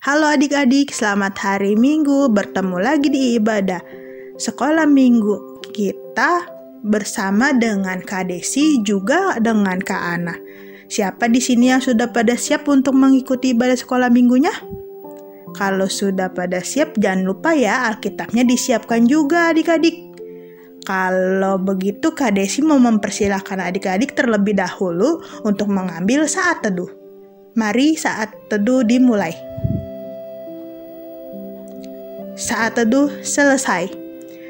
Halo adik-adik, selamat hari Minggu. Bertemu lagi di ibadah sekolah minggu kita bersama dengan Kak Desi juga dengan Kak Ana. Siapa di sini yang sudah pada siap untuk mengikuti ibadah sekolah minggunya? Kalau sudah pada siap, jangan lupa ya Alkitabnya disiapkan juga adik-adik. Kalau begitu Kak Desi mau mempersilahkan adik-adik terlebih dahulu untuk mengambil saat teduh. Mari saat teduh dimulai. Saat teduh selesai.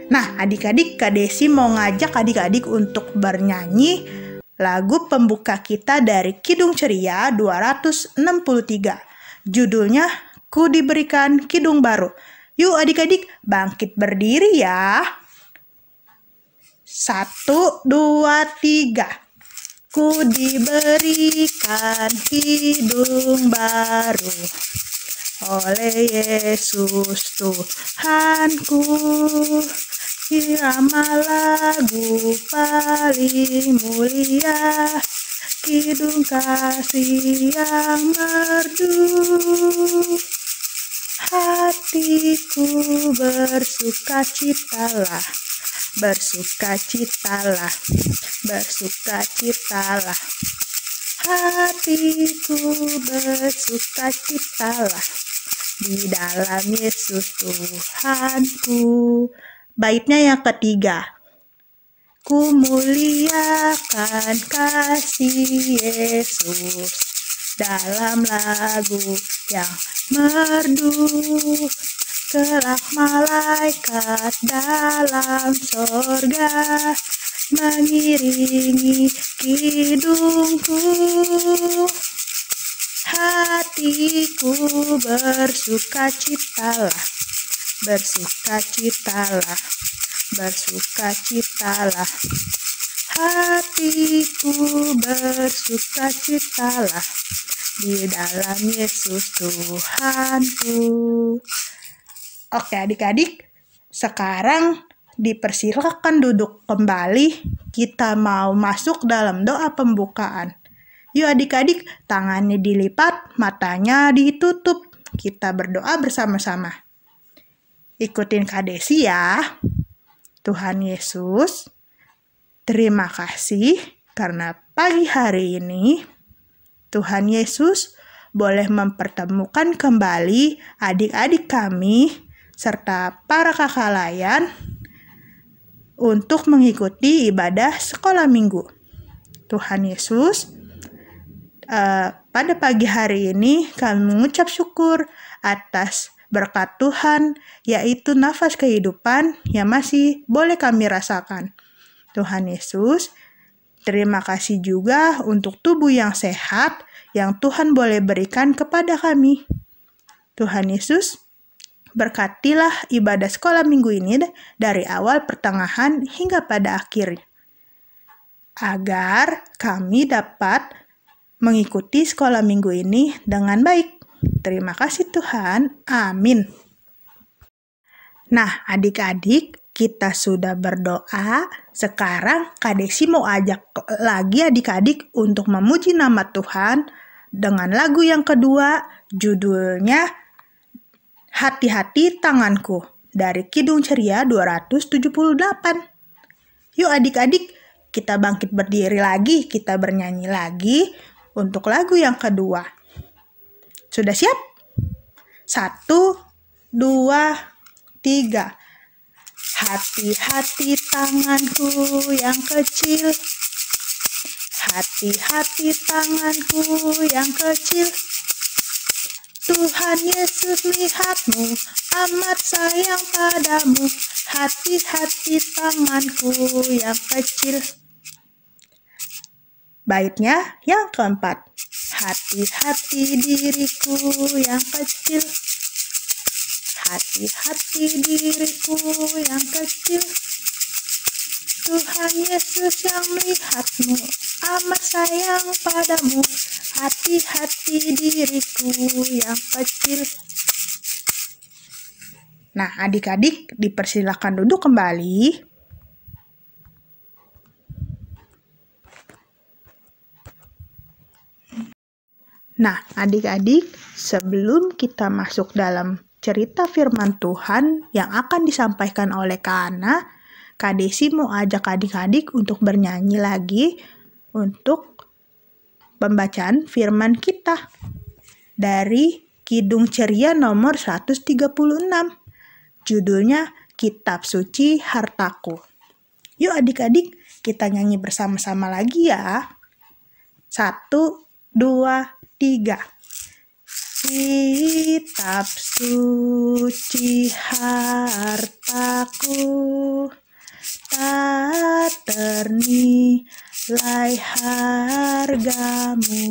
Nah, adik-adik, Kak Desi mau ngajak adik-adik untuk bernyanyi lagu pembuka kita dari Kidung Ceria 263. Judulnya Ku Diberikan Kidung Baru. Yuk adik-adik, bangkit berdiri ya. 1, 2, 3. Ku diberikan hidung baru oleh Yesus Tuhanku. Irama lagu paling mulia, kidung kasih yang merdu. Hatiku bersukacitalah, bersukacitalah, bersukacitalah. Hatiku bersukacitalah di dalam Yesus Tuhanku. Baitnya yang ketiga. Ku muliakan kasih Yesus dalam lagu yang merdu. Kelak malaikat dalam sorga mengiringi kidungku. Hatiku bersukacitalah, bersukacitalah, bersukacitalah. Hatiku bersukacitalah di dalam Yesus Tuhanku. Oke adik-adik, sekarang dipersilakan duduk kembali. Kita mau masuk dalam doa pembukaan. Yuk adik-adik, tangannya dilipat, matanya ditutup. Kita berdoa bersama-sama. Ikutin Kak Desi ya. Tuhan Yesus, terima kasih karena pagi hari ini Tuhan Yesus boleh mempertemukan kembali adik-adik kami serta para kakak layan untuk mengikuti ibadah sekolah minggu. Tuhan Yesus, pada pagi hari ini kami mengucap syukur atas berkat Tuhan, yaitu nafas kehidupan yang masih boleh kami rasakan. Tuhan Yesus, terima kasih juga untuk tubuh yang sehat yang Tuhan boleh berikan kepada kami. Tuhan Yesus, berkatilah ibadah sekolah minggu ini dari awal, pertengahan, hingga pada akhirnya. Agar kami dapat mengikuti sekolah minggu ini dengan baik. Terima kasih Tuhan. Amin. Nah, adik-adik, kita sudah berdoa. Sekarang Kak Desi mau ajak lagi adik-adik untuk memuji nama Tuhan dengan lagu yang kedua, judulnya Hati-hati Tanganku dari Kidung Ceria 278. Yuk adik-adik, kita bangkit berdiri lagi, kita bernyanyi lagi untuk lagu yang kedua. Sudah siap? 1, 2, 3. Hati-hati tanganku yang kecil, hati-hati tanganku yang kecil. Tuhan Yesus melihatmu, amat sayang padamu. Hati-hati tanganku yang kecil. Baitnya yang keempat. Hati-hati diriku yang kecil, hati-hati diriku yang kecil. Tuhan Yesus yang melihatmu, amat sayang padamu. Hati-hati diriku yang kecil. Nah, adik-adik dipersilakan duduk kembali. Nah, adik-adik, sebelum kita masuk dalam cerita firman Tuhan yang akan disampaikan oleh Kak Ana, Kak Desi mau ajak adik-adik untuk bernyanyi lagi untuk pembacaan firman kita dari Kidung Ceria nomor 136. Judulnya Kitab Suci Hartaku. Yuk adik-adik, kita nyanyi bersama-sama lagi ya. 1, 2, 3. Kitab suci hartaku, tak ternilai hargamu.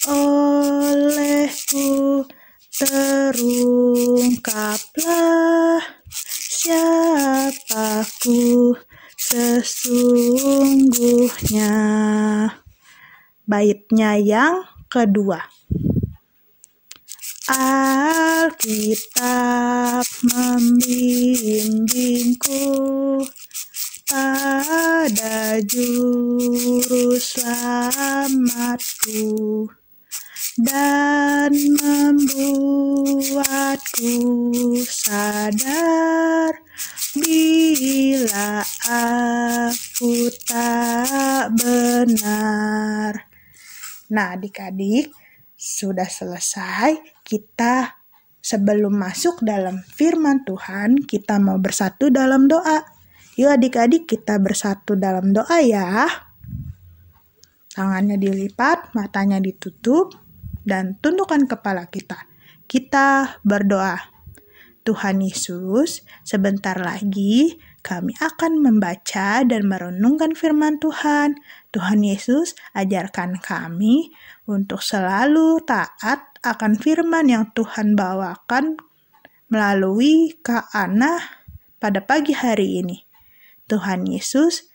Olehku terungkaplah siapaku sesungguhnya. Baitnya yang kedua. Alkitab membimbingku pada juru selamatku dan membuatku sadar bila aku tak benar. Nah, adik-adik, sudah selesai. Kita sebelum masuk dalam firman Tuhan, kita mau bersatu dalam doa. Yuk adik-adik, kita bersatu dalam doa ya. Tangannya dilipat, matanya ditutup, dan tundukkan kepala kita. Kita berdoa. Tuhan Yesus, sebentar lagi kami akan membaca dan merenungkan firman Tuhan. Tuhan Yesus, ajarkan kami untuk selalu taat akan firman yang Tuhan bawakan melalui Kak Ana pada pagi hari ini. Tuhan Yesus,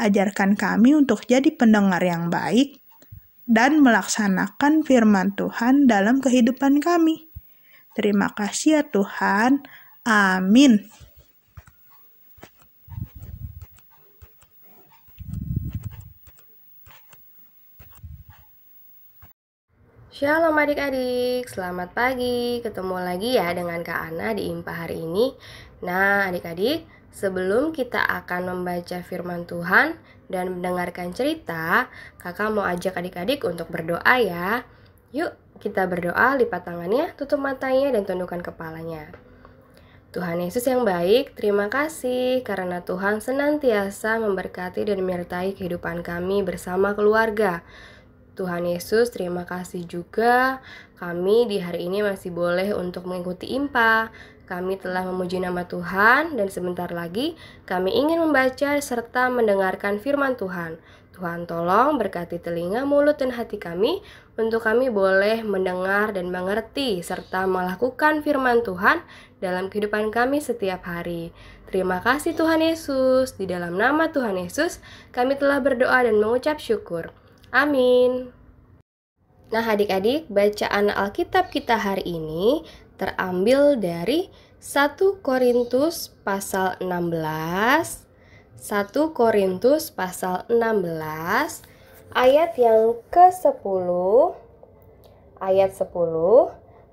ajarkan kami untuk jadi pendengar yang baik dan melaksanakan firman Tuhan dalam kehidupan kami. Terima kasih ya Tuhan. Amin. Shalom adik-adik, selamat pagi. Ketemu lagi ya dengan Kak Ana di IMPA hari ini. Nah adik-adik, sebelum kita akan membaca firman Tuhan dan mendengarkan cerita, kakak mau ajak adik-adik untuk berdoa ya. Yuk kita berdoa, lipat tangannya, tutup matanya dan tundukkan kepalanya. Tuhan Yesus yang baik, terima kasih karena Tuhan senantiasa memberkati dan menyertai kehidupan kami bersama keluarga. Tuhan Yesus, terima kasih juga kami di hari ini masih boleh untuk mengikuti IMPA. Kami telah memuji nama Tuhan dan sebentar lagi kami ingin membaca serta mendengarkan firman Tuhan. Tuhan tolong berkati telinga, mulut, dan hati kami untuk kami boleh mendengar dan mengerti serta melakukan firman Tuhan dalam kehidupan kami setiap hari. Terima kasih Tuhan Yesus. Di dalam nama Tuhan Yesus kami telah berdoa dan mengucap syukur. Amin. Nah adik-adik, bacaan Alkitab kita hari ini terambil dari 1 Korintus pasal 16, 1 Korintus pasal 16, ayat yang ke-10, ayat 10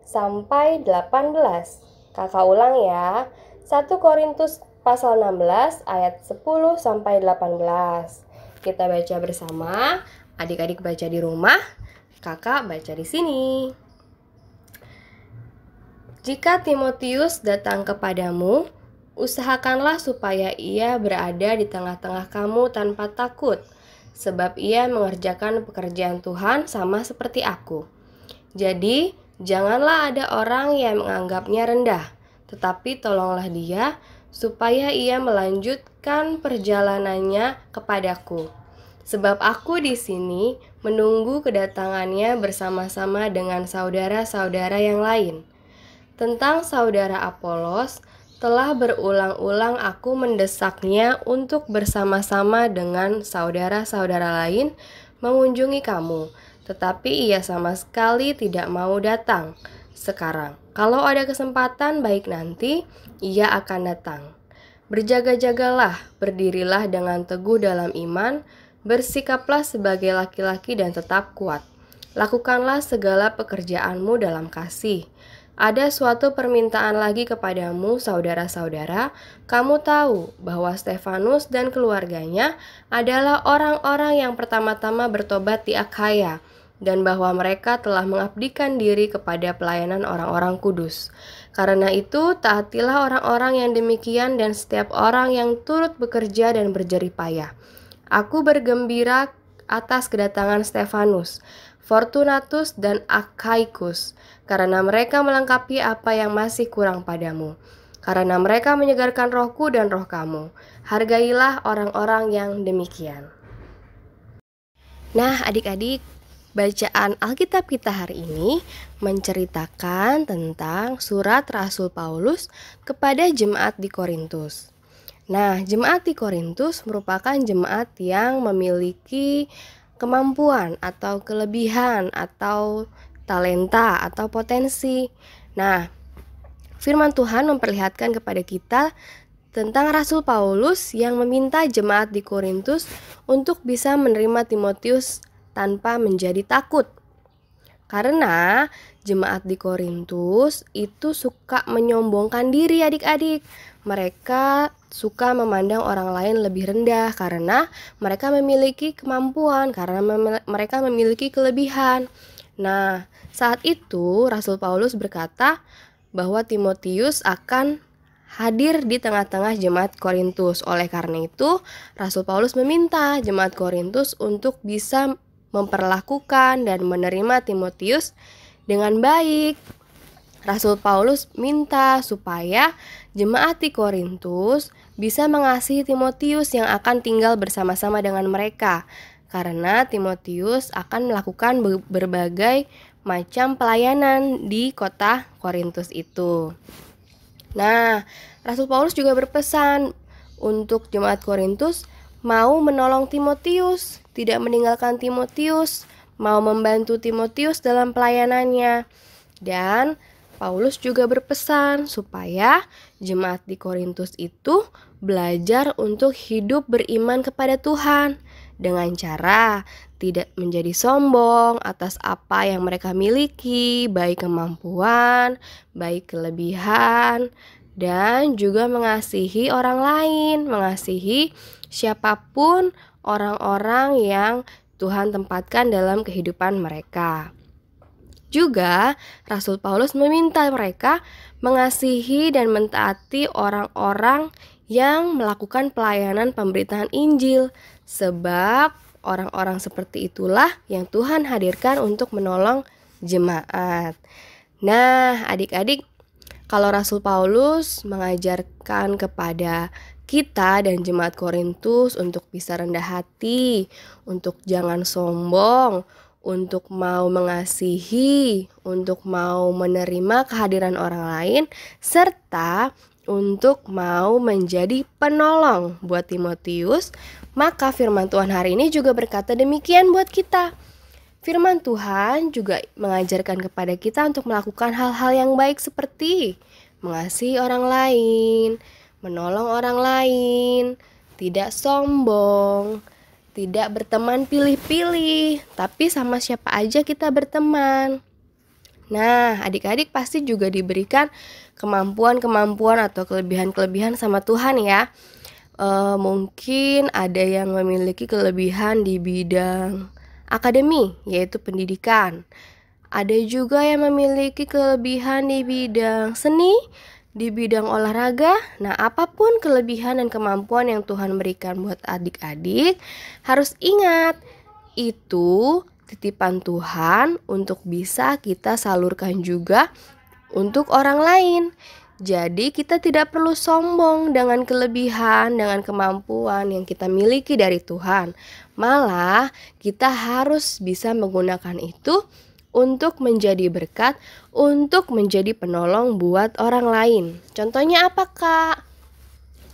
sampai 18. Kakak ulang ya, 1 Korintus pasal 16, ayat 10 sampai 18. Kita baca bersama. Adik-adik baca di rumah, kakak baca di sini. Jika Timotius datang kepadamu, usahakanlah supaya ia berada di tengah-tengah kamu tanpa takut, sebab ia mengerjakan pekerjaan Tuhan sama seperti aku. Jadi, janganlah ada orang yang menganggapnya rendah, tetapi tolonglah dia supaya ia melanjutkan perjalanannya kepadaku. Sebab aku di sini menunggu kedatangannya bersama-sama dengan saudara-saudara yang lain. Tentang saudara Apolos, telah berulang-ulang aku mendesaknya untuk bersama-sama dengan saudara-saudara lain mengunjungi kamu, tetapi ia sama sekali tidak mau datang. Sekarang, kalau ada kesempatan baik nanti, ia akan datang. Berjaga-jagalah, berdirilah dengan teguh dalam iman, bersikaplah sebagai laki-laki dan tetap kuat. Lakukanlah segala pekerjaanmu dalam kasih. Ada suatu permintaan lagi kepadamu, saudara-saudara. Kamu tahu bahwa Stefanus dan keluarganya adalah orang-orang yang pertama-tama bertobat di Akhaya, dan bahwa mereka telah mengabdikan diri kepada pelayanan orang-orang kudus. Karena itu, taatilah orang-orang yang demikian dan setiap orang yang turut bekerja dan berjerih payah. Aku bergembira atas kedatangan Stefanus, Fortunatus, dan Akhaikus, karena mereka melengkapi apa yang masih kurang padamu. Karena mereka menyegarkan rohku dan roh kamu. Hargailah orang-orang yang demikian. Nah, adik-adik, bacaan Alkitab kita hari ini menceritakan tentang surat Rasul Paulus kepada jemaat di Korintus. Nah, jemaat di Korintus merupakan jemaat yang memiliki kemampuan atau kelebihan atau talenta atau potensi. Nah, firman Tuhan memperlihatkan kepada kita tentang Rasul Paulus yang meminta jemaat di Korintus untuk bisa menerima Timotius tanpa menjadi takut. Karena jemaat di Korintus itu suka menyombongkan diri adik-adik. Mereka suka memandang orang lain lebih rendah karena mereka memiliki kemampuan, karena mereka memiliki kelebihan. Nah, saat itu Rasul Paulus berkata bahwa Timotius akan hadir di tengah-tengah jemaat Korintus. Oleh karena itu, Rasul Paulus meminta jemaat Korintus untuk bisa memperlakukan dan menerima Timotius dengan baik. Rasul Paulus minta supaya jemaat di Korintus bisa mengasihi Timotius yang akan tinggal bersama-sama dengan mereka, karena Timotius akan melakukan berbagai macam pelayanan di kota Korintus itu. Nah, Rasul Paulus juga berpesan untuk jemaat Korintus mau menolong Timotius, tidak meninggalkan Timotius, mau membantu Timotius dalam pelayanannya. Dan Paulus juga berpesan supaya jemaat di Korintus itu belajar untuk hidup beriman kepada Tuhan dengan cara tidak menjadi sombong atas apa yang mereka miliki, baik kemampuan, baik kelebihan, dan juga mengasihi orang lain, mengasihi siapapun orang-orang yang Tuhan tempatkan dalam kehidupan mereka. Juga Rasul Paulus meminta mereka mengasihi dan mentaati orang-orang yang melakukan pelayanan pemberitaan Injil, sebab orang-orang seperti itulah yang Tuhan hadirkan untuk menolong jemaat. Nah, adik-adik, kalau Rasul Paulus mengajarkan kepada kita dan jemaat Korintus untuk bisa rendah hati, untuk jangan sombong, untuk mau mengasihi, untuk mau menerima kehadiran orang lain, serta untuk mau menjadi penolong buat Timotius, maka firman Tuhan hari ini juga berkata demikian buat kita. Firman Tuhan juga mengajarkan kepada kita untuk melakukan hal-hal yang baik seperti mengasihi orang lain, menolong orang lain, tidak sombong, tidak berteman pilih-pilih, tapi sama siapa aja kita berteman. Nah, adik-adik pasti juga diberikan kemampuan-kemampuan atau kelebihan-kelebihan sama Tuhan ya. Mungkin ada yang memiliki kelebihan di bidang akademi, yaitu pendidikan. Ada juga yang memiliki kelebihan di bidang seni, di bidang olahraga. Nah, apapun kelebihan dan kemampuan yang Tuhan berikan buat adik-adik, harus ingat, itu titipan Tuhan untuk bisa kita salurkan juga untuk orang lain. Jadi kita tidak perlu sombong dengan kelebihan, dengan kemampuan yang kita miliki dari Tuhan. Malah kita harus bisa menggunakan itu untuk menjadi berkat, untuk menjadi penolong buat orang lain. Contohnya apa, Kak?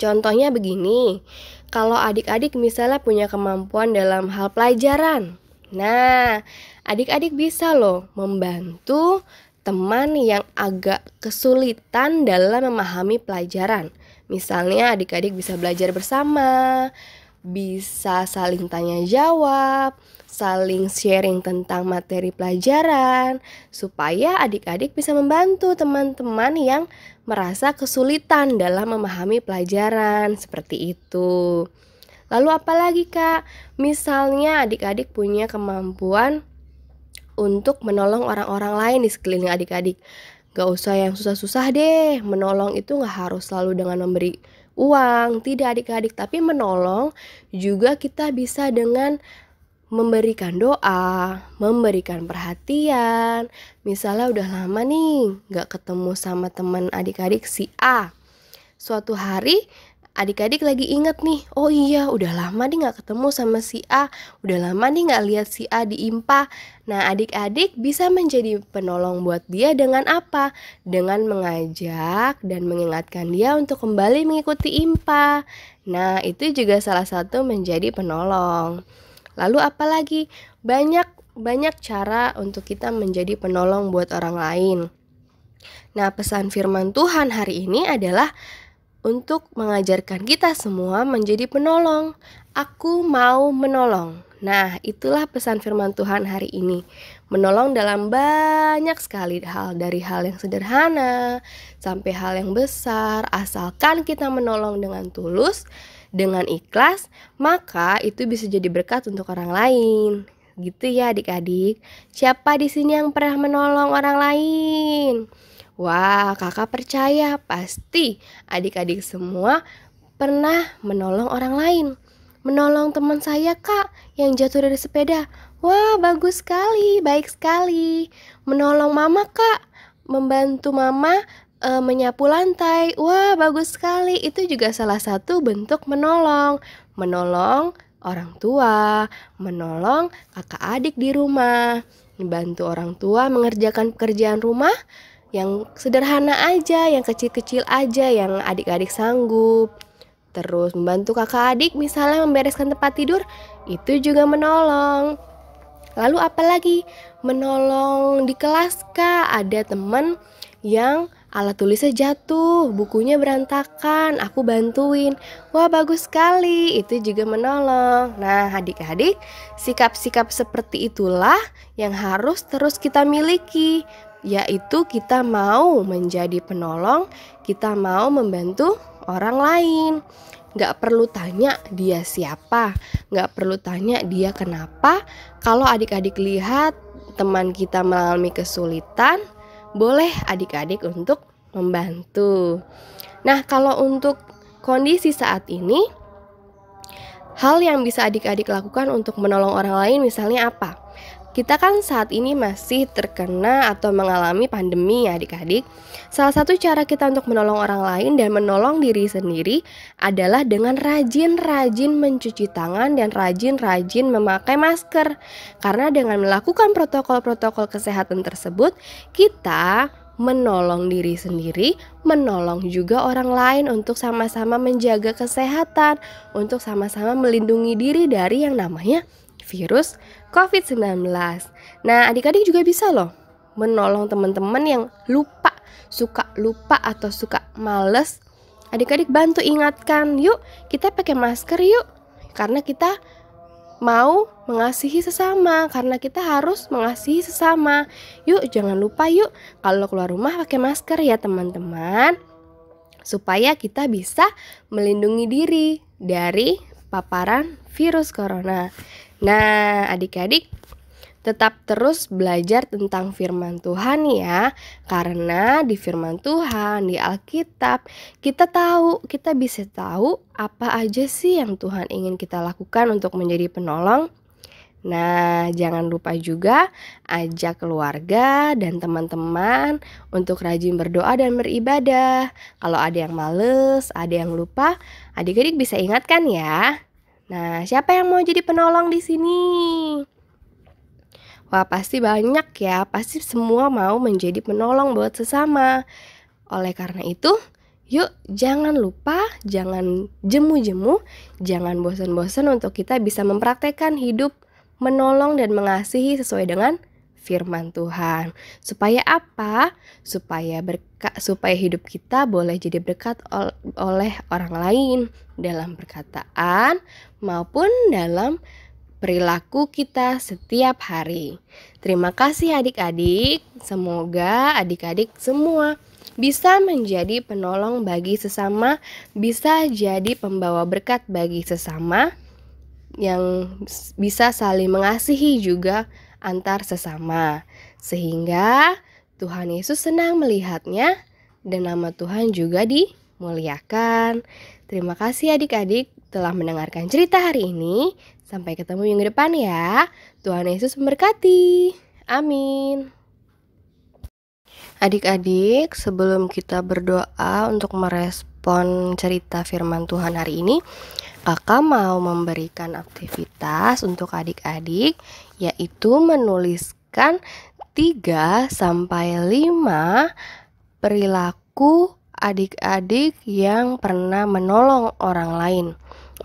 Contohnya begini, kalau adik-adik misalnya punya kemampuan dalam hal pelajaran, nah, adik-adik bisa loh membantu teman yang agak kesulitan dalam memahami pelajaran. Misalnya adik-adik bisa belajar bersama, bisa saling tanya jawab, saling sharing tentang materi pelajaran, supaya adik-adik bisa membantu teman-teman yang merasa kesulitan dalam memahami pelajaran, seperti itu. Lalu apalagi Kak? Misalnya adik-adik punya kemampuan untuk menolong orang-orang lain di sekeliling adik-adik. Gak usah yang susah-susah deh, menolong itu gak harus selalu dengan memberi uang, tidak adik-adik, tapi menolong juga kita bisa dengan memberikan doa, memberikan perhatian. Misalnya udah lama nih gak ketemu sama teman adik-adik si A. Suatu hari adik-adik lagi inget nih, oh iya udah lama nih gak ketemu sama si A, udah lama nih gak lihat si A di IMPA. Nah adik-adik bisa menjadi penolong buat dia dengan apa? Dengan mengajak dan mengingatkan dia untuk kembali mengikuti IMPA. Nah itu juga salah satu menjadi penolong. Lalu apalagi? Banyak cara untuk kita menjadi penolong buat orang lain. Nah pesan firman Tuhan hari ini adalah untuk mengajarkan kita semua menjadi penolong. Aku mau menolong. Nah, itulah pesan firman Tuhan hari ini. Menolong dalam banyak sekali hal, dari hal yang sederhana sampai hal yang besar. Asalkan kita menolong dengan tulus, dengan ikhlas, maka itu bisa jadi berkat untuk orang lain. Gitu ya adik-adik. Siapa di sini yang pernah menolong orang lain? Wah, kakak percaya pasti adik-adik semua pernah menolong orang lain. Menolong teman saya kak yang jatuh dari sepeda. Wah, bagus sekali, baik sekali. Menolong mama kak, membantu mama menyapu lantai. Wah, bagus sekali. Itu juga salah satu bentuk menolong. Menolong orang tua, menolong kakak adik di rumah, membantu orang tua mengerjakan pekerjaan rumah yang sederhana aja, yang kecil-kecil aja, yang adik-adik sanggup. Terus membantu kakak adik misalnya membereskan tempat tidur, itu juga menolong. Lalu apalagi? Menolong di kelas kak, ada teman yang alat tulisnya jatuh, bukunya berantakan, aku bantuin. Wah bagus sekali, itu juga menolong. Nah adik-adik, sikap-sikap seperti itulah yang harus terus kita miliki, yaitu kita mau menjadi penolong, kita mau membantu orang lain. Gak perlu tanya dia siapa, gak perlu tanya dia kenapa. Kalau adik-adik lihat teman kita mengalami kesulitan, boleh adik-adik untuk membantu. Nah kalau untuk kondisi saat ini, hal yang bisa adik-adik lakukan untuk menolong orang lain misalnya apa? Kita kan saat ini masih terkena atau mengalami pandemi ya adik-adik. Salah satu cara kita untuk menolong orang lain dan menolong diri sendiri adalah dengan rajin-rajin mencuci tangan dan rajin-rajin memakai masker. Karena dengan melakukan protokol-protokol kesehatan tersebut, kita menolong diri sendiri, menolong juga orang lain untuk sama-sama menjaga kesehatan, untuk sama-sama melindungi diri dari yang namanya virus COVID-19. Nah adik-adik juga bisa loh menolong teman-teman yang suka lupa atau suka males. Adik-adik bantu ingatkan, yuk kita pakai masker yuk, karena kita mau mengasihi sesama, karena kita harus mengasihi sesama. Yuk jangan lupa yuk kalau keluar rumah pakai masker ya teman-teman, supaya kita bisa melindungi diri dari paparan virus corona. Nah adik-adik tetap terus belajar tentang firman Tuhan ya, karena di firman Tuhan, di Alkitab, kita bisa tahu apa aja sih yang Tuhan ingin kita lakukan untuk menjadi penolong. Nah jangan lupa juga ajak keluarga dan teman-teman untuk rajin berdoa dan beribadah. Kalau ada yang males, ada yang lupa, adik-adik bisa ingatkan ya. Nah siapa yang mau jadi penolong di sini? Wah pasti banyak ya, pasti semua mau menjadi penolong buat sesama. Oleh karena itu, yuk jangan lupa, jangan jemu-jemu, jangan bosan-bosan untuk kita bisa mempraktekkan hidup menolong dan mengasihi sesuai dengan firman Tuhan. Supaya apa? Supaya hidup kita boleh jadi berkat oleh orang lain dalam perkataan maupun dalam perilaku kita setiap hari. Terima kasih adik-adik. Semoga adik-adik semua bisa menjadi penolong bagi sesama, bisa jadi pembawa berkat bagi sesama, yang bisa saling mengasihi juga antar sesama. Sehingga Tuhan Yesus senang melihatnya dan nama Tuhan juga dimuliakan. Terima kasih adik-adik telah mendengarkan cerita hari ini. Sampai ketemu minggu depan ya. Tuhan Yesus memberkati. Amin. Adik-adik, sebelum kita berdoa untuk merespon cerita firman Tuhan hari ini, Kakak mau memberikan aktivitas untuk adik-adik, yaitu menuliskan 3-5 perilaku adik-adik yang pernah menolong orang lain.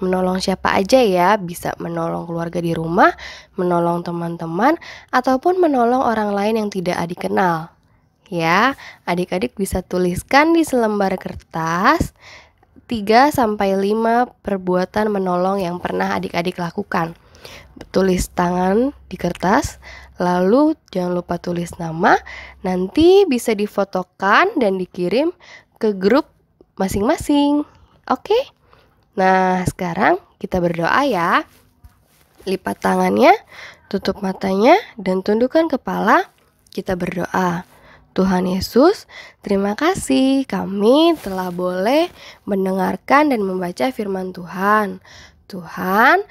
Menolong siapa aja ya, bisa menolong keluarga di rumah, menolong teman-teman, ataupun menolong orang lain yang tidak adik kenal. Ya, adik-adik bisa tuliskan di selembar kertas 3-5 perbuatan menolong yang pernah adik-adik lakukan. Tulis tangan di kertas, lalu jangan lupa tulis nama. Nanti bisa difotokan dan dikirim ke grup masing-masing. Oke? Nah, sekarang kita berdoa ya. Lipat tangannya, tutup matanya, dan tundukkan kepala. Kita berdoa. Tuhan Yesus, terima kasih kami telah boleh mendengarkan dan membaca firman Tuhan. Tuhan,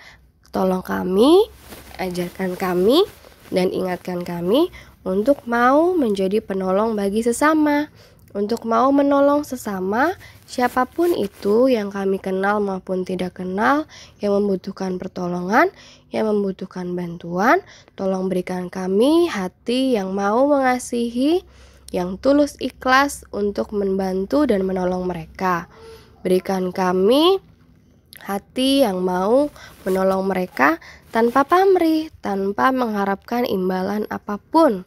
tolong kami, ajarkan kami, dan ingatkan kami untuk mau menjadi penolong bagi sesama. Untuk mau menolong sesama, siapapun itu yang kami kenal maupun tidak kenal, yang membutuhkan pertolongan, yang membutuhkan bantuan, tolong berikan kami hati yang mau mengasihi, yang tulus ikhlas untuk membantu dan menolong mereka. Berikan kami hati yang mau menolong mereka tanpa pamrih, tanpa mengharapkan imbalan apapun.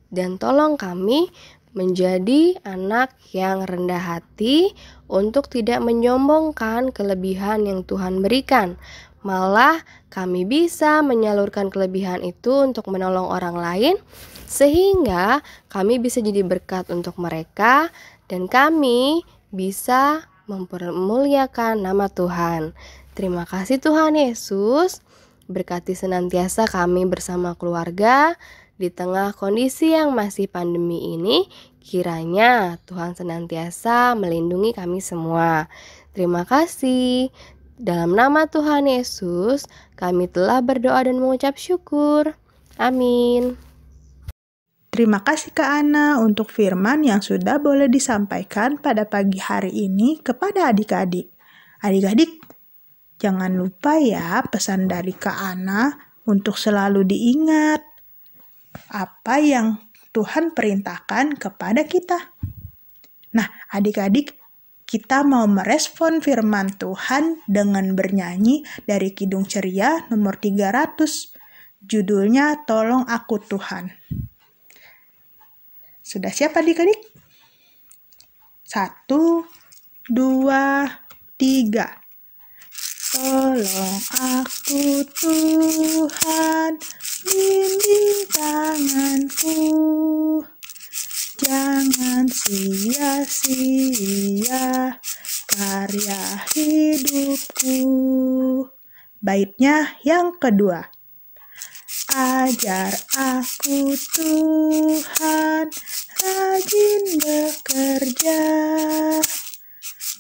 Dan tolong kami menjadi anak yang rendah hati untuk tidak menyombongkan kelebihan yang Tuhan berikan. Malah kami bisa menyalurkan kelebihan itu untuk menolong orang lain, sehingga kami bisa jadi berkat untuk mereka dan kami bisa mempermuliakan nama Tuhan. Terima kasih Tuhan Yesus. Berkati senantiasa kami bersama keluarga di tengah kondisi yang masih pandemi ini. Kiranya Tuhan senantiasa melindungi kami semua. Terima kasih. Dalam nama Tuhan Yesus, kami telah berdoa dan mengucap syukur. Amin. Terima kasih Kak Ana untuk firman yang sudah boleh disampaikan pada pagi hari ini kepada adik-adik. Adik-adik, jangan lupa ya pesan dari Kak Ana untuk selalu diingat apa yang Tuhan perintahkan kepada kita. Nah, adik-adik, kita mau merespon firman Tuhan dengan bernyanyi dari Kidung Ceria nomor 300. Judulnya Tolong Aku Tuhan. Sudah siap adik-adik? 1, 2, 3. Tolong aku Tuhan, bimbing tanganku, jangan sia-sia karya hidupku. Baitnya yang kedua. Ajar aku Tuhan, rajin bekerja,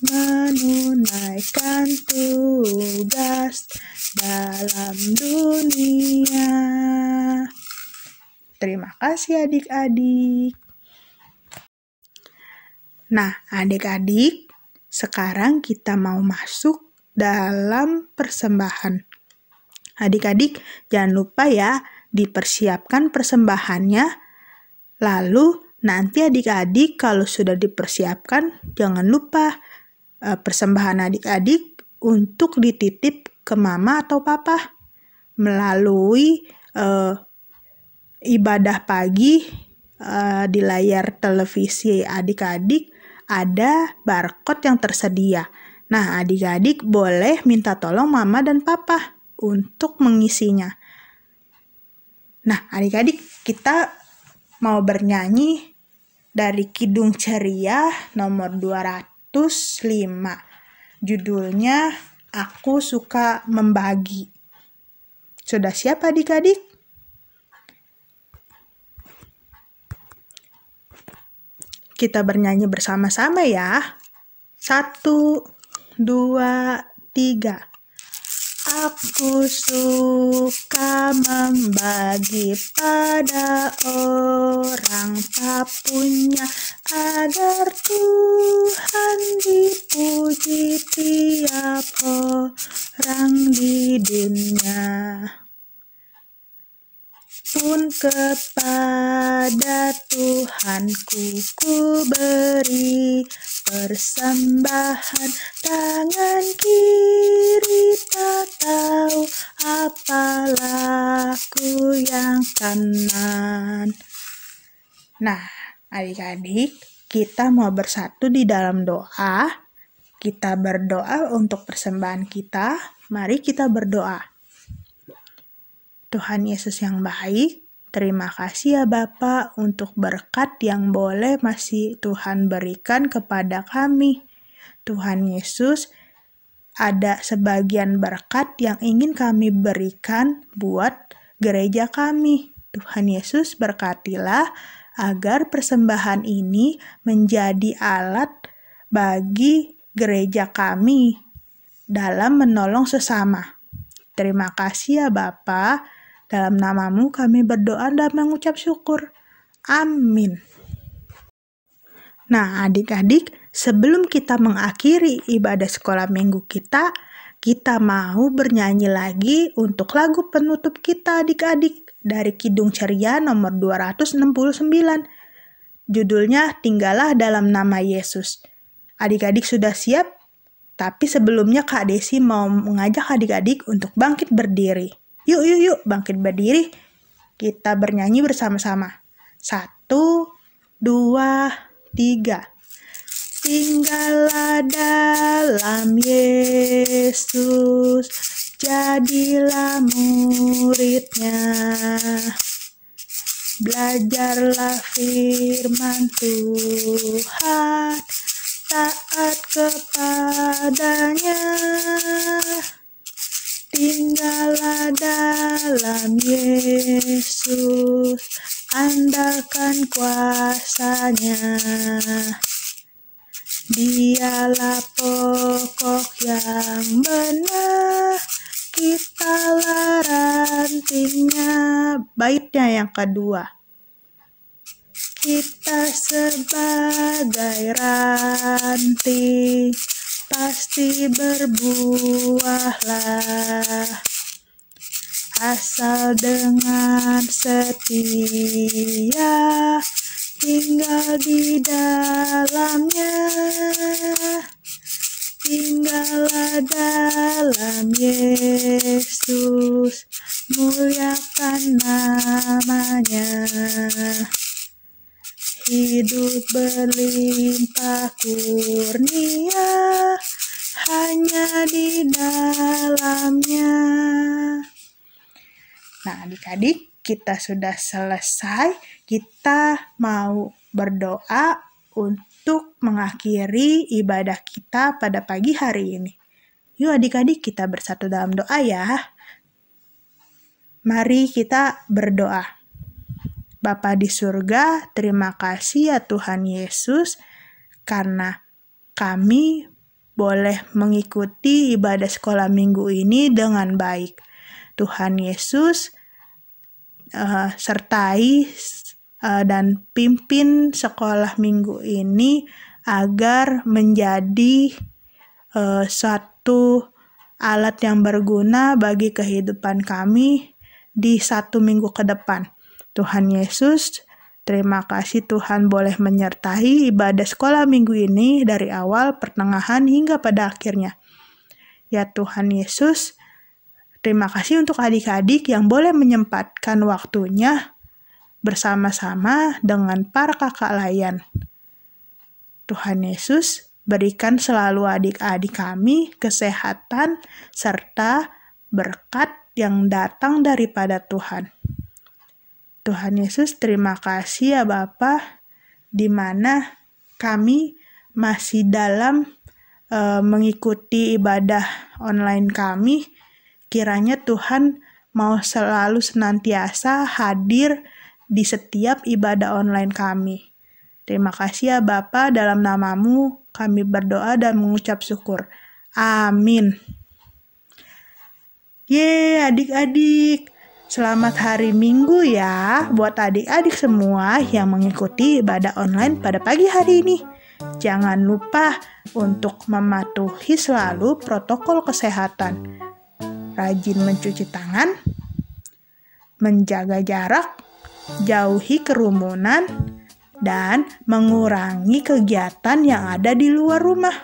menunaikan tugas dalam dunia. Terima kasih adik-adik. Nah, adik-adik, sekarang kita mau masuk dalam persembahan. Adik-adik, jangan lupa ya, dipersiapkan persembahannya. Lalu nanti adik-adik kalau sudah dipersiapkan, jangan lupa persembahan adik-adik untuk dititip ke mama atau papa. Melalui ibadah pagi di layar televisi adik-adik ada barcode yang tersedia. Nah, adik-adik boleh minta tolong mama dan papa untuk mengisinya. Nah, adik-adik, kita mau bernyanyi dari Kidung Ceria nomor 205. Judulnya Aku Suka Membagi. Sudah siap adik-adik? Kita bernyanyi bersama-sama ya. 1, 2, 3. Aku suka membagi pada orang tak punya, agar Tuhan dipuji tiap orang di dunia. Pun kepada Tuhanku ku beri persembahan, tangan kiri tak tahu apa laku yang kanan. Nah, adik-adik, kita mau bersatu di dalam doa. Kita berdoa untuk persembahan kita. Mari kita berdoa. Tuhan Yesus yang baik, terima kasih ya Bapa untuk berkat yang boleh masih Tuhan berikan kepada kami. Tuhan Yesus, ada sebagian berkat yang ingin kami berikan buat gereja kami. Tuhan Yesus berkatilah agar persembahan ini menjadi alat bagi gereja kami dalam menolong sesama. Terima kasih ya Bapa. Dalam namamu kami berdoa dan mengucap syukur. Amin. Nah adik-adik, sebelum kita mengakhiri ibadah sekolah minggu kita mau bernyanyi lagi untuk lagu penutup kita adik-adik dari Kidung Ceria nomor 269. Judulnya Tinggallah Dalam Nama Yesus. Adik-adik sudah siap? Tapi sebelumnya Kak Desi mau mengajak adik-adik untuk bangkit berdiri. Yuk, bangkit berdiri. Kita bernyanyi bersama-sama. 1, 2, 3. Tinggallah dalam Yesus, jadilah muridnya. Belajarlah firman Tuhan, taat kepadanya. Tinggallah dalam Yesus, andalkan kuasanya. Dialah pokok yang benar, kitalah rantingnya. Baitnya yang kedua. Kita sebagai ranting pasti berbuahlah, asal dengan setia tinggal di dalamnya. Tinggallah dalam Yesus, muliakan namanya. Hidup berlimpah kurnia, hanya di dalamnya. Nah adik-adik, kita sudah selesai. Kita mau berdoa untuk mengakhiri ibadah kita pada pagi hari ini. Yuk adik-adik, kita bersatu dalam doa ya. Mari kita berdoa. Bapa di surga, terima kasih ya Tuhan Yesus, karena kami boleh mengikuti ibadah sekolah minggu ini dengan baik. Tuhan Yesus, sertai dan pimpin sekolah minggu ini agar menjadi suatu alat yang berguna bagi kehidupan kami di 1 minggu ke depan. Tuhan Yesus, terima kasih Tuhan boleh menyertai ibadah sekolah minggu ini dari awal, pertengahan, hingga pada akhirnya. Ya Tuhan Yesus, terima kasih untuk adik-adik yang boleh menyempatkan waktunya bersama-sama dengan para kakak layan. Tuhan Yesus, berikan selalu adik-adik kami kesehatan serta berkat yang datang daripada Tuhan. Tuhan Yesus, terima kasih ya Bapa, di mana kami masih dalam mengikuti ibadah online kami. Kiranya Tuhan mau selalu senantiasa hadir di setiap ibadah online kami. Terima kasih ya Bapa, dalam nama-Mu kami berdoa dan mengucap syukur. Amin. Yeay adik-adik, selamat hari Minggu ya buat adik-adik semua yang mengikuti ibadah online pada pagi hari ini. Jangan lupa untuk mematuhi selalu protokol kesehatan. Rajin mencuci tangan, menjaga jarak, jauhi kerumunan, dan mengurangi kegiatan yang ada di luar rumah.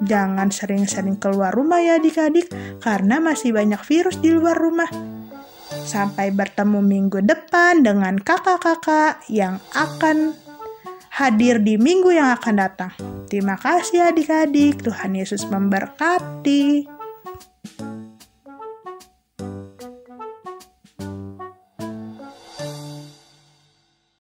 Jangan sering-sering keluar rumah ya adik-adik, karena masih banyak virus di luar rumah. Sampai bertemu minggu depan dengan kakak-kakak yang akan hadir di minggu yang akan datang. Terima kasih adik-adik, Tuhan Yesus memberkati.